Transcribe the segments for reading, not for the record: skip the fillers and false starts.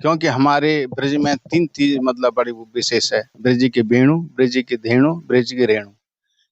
क्योंकि हमारे ब्रज में 3 चीज़ मतलब बड़ी विशेष है। ब्रज की वेणु, ब्रज की धेनु, ब्रज की रेणु।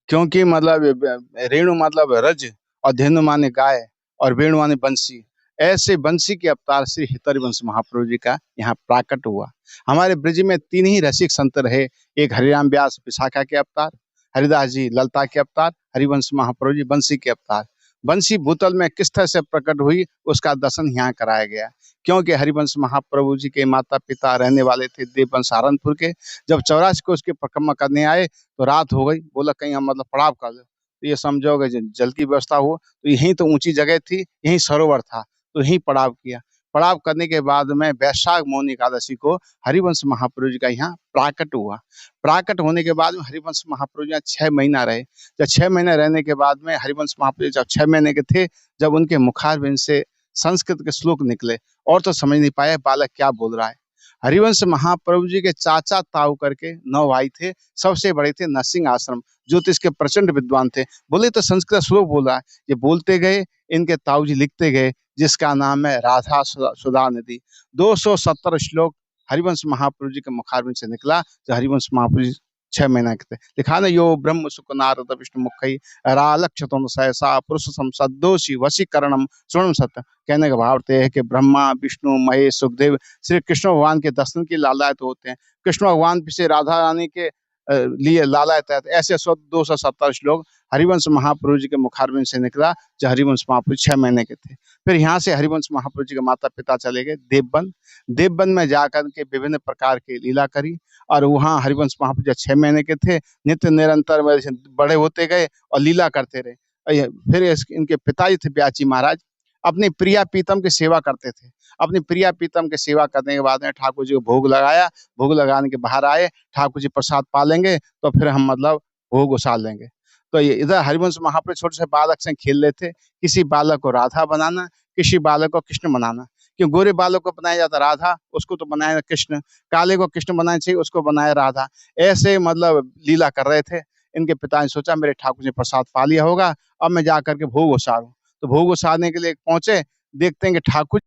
क्योंकि मतलब रेणु मतलब रज और धेनु माने गाय और वेणु माने बंसी। ऐसे बंसी के अवतार श्री हरिवंश महाप्रभु जी का यहाँ प्राकट हुआ। हमारे ब्रज में 3 ही रसिक संत रहे। एक हरिराम व्यास विशाखा के अवतार, हरिदास जी ललता के अवतार, हरिवंश महाप्रभु जी बंसी के अवतार। बंसी भूतल में किस तरह से प्रकट हुई उसका दर्शन यहाँ कराया गया। क्योंकि हरिवंश महाप्रभु जी के माता पिता रहने वाले थे देवबंश सहारनपुर के। जब 84 को उसकी परिक्रमा करने आए तो रात हो गई। बोला कहीं हम मतलब पड़ाव कर लो, तो ये समझोगे जल की व्यवस्था हो तो यहीं तो ऊंची जगह थी, यहीं सरोवर था, तो यहीं पड़ाव किया। पड़ाव करने के बाद में वैशाख मौनी एकादशी को हरिवंश महाप्रभु जी का यहाँ प्राकट हुआ। प्राकट होने के बाद में हरिवंश महाप्रभु जी 6 महीना रहे। जब 6 महीने रहने के बाद में हरिवंश महाप्रभु जब 6 महीने के थे, जब उनके मुखारबिंद से संस्कृत के श्लोक निकले और तो समझ नहीं पाए बालक क्या बोल रहा है। हरिवंश महाप्रभु जी के चाचा ताऊ करके 9 भाई थे। सबसे बड़े थे नरसिंह आश्रम, ज्योतिष के प्रचंड विद्वान थे। बोले तो संस्कृत श्लोक बोला है। ये बोलते गए, इनके ताऊ जी लिखते गए, जिसका नाम है राधा सुधा निधि। 270 श्लोक हरिवंश महाप्रभु जी के मुखारबिंद से निकला। जो हरिवंश महाप्रभु जी 6 महीना के थे। लिखा ना, यो ब्रह्म सुख नारद विष्णु मुखई रालक्षतम सहसा पुरुष संसदोषी वशीकरणम सुणम सत्य। कहने का भाव है कि ब्रह्मा विष्णु महेश सुखदेव श्री कृष्ण भगवान के दर्शन के लालायत होते हैं। कृष्ण भगवान से राधा रानी के लिए लालायत है। ऐसे 270 श्लोक हरिवंश महाप्रभु जी के मुखारबिंद से निकला। जो हरिवंश महाप्रभु 6 महीने के थे। फिर यहाँ से हरिवंश महाप्रभु जी के माता पिता चले गए देवबन। देवबन में जाकर के विभिन्न प्रकार की लीला करी और वहाँ हरिवंश महाप्रभु जी 6 महीने के थे। नित्य निरंतर बड़े होते गए और लीला करते रहे। फिर इनके पिताजी थे ब्याची महाराज, अपनी प्रिया पीतम की सेवा करते थे। अपनी प्रिया पीतम की सेवा करने के बाद में ठाकुर जी को भोग लगाया। भोग लगाने के बाहर आए, ठाकुर जी प्रसाद पा लेंगे तो फिर हम मतलब भोग उछाल लेंगे। तो ये इधर हरिवंश महाप्रभु छोटे से बालक से खेल रहे थे। किसी बालक को राधा बनाना, किसी बालक को कृष्ण बनाना। क्यों गोरे बालक को बनाया जाता राधा, उसको तो बनाया कृष्ण। काले को कृष्ण बनाना चाहिए, उसको बनाया राधा। ऐसे मतलब लीला कर रहे थे। इनके पिता ने सोचा मेरे ठाकुर जी प्रसाद पा लिया होगा, अब मैं जा करके भोग उछालूं। तो भोग उछालने के लिए पहुंचे, देखते हैं कि ठाकुर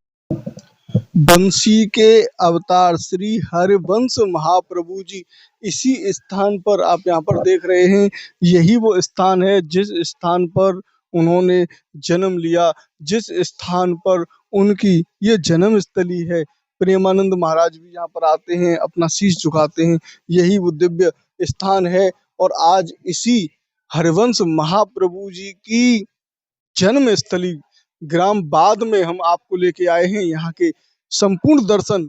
बंसी के अवतार श्री हरिवंश महाप्रभु जी इसी स्थान पर आप यहाँ पर देख रहे हैं। यही वो स्थान है जिस स्थान पर उन्होंने जन्म लिया, जिस स्थान पर उनकी ये जन्म स्थली है। प्रेमानंद महाराज भी यहाँ पर आते हैं, अपना शीश झुकाते हैं। यही वो दिव्य स्थान है। और आज इसी हरिवंश महाप्रभु जी की जन्म स्थली ग्राम बाद में हम आपको लेके आए हैं। यहाँ के संपूर्ण दर्शन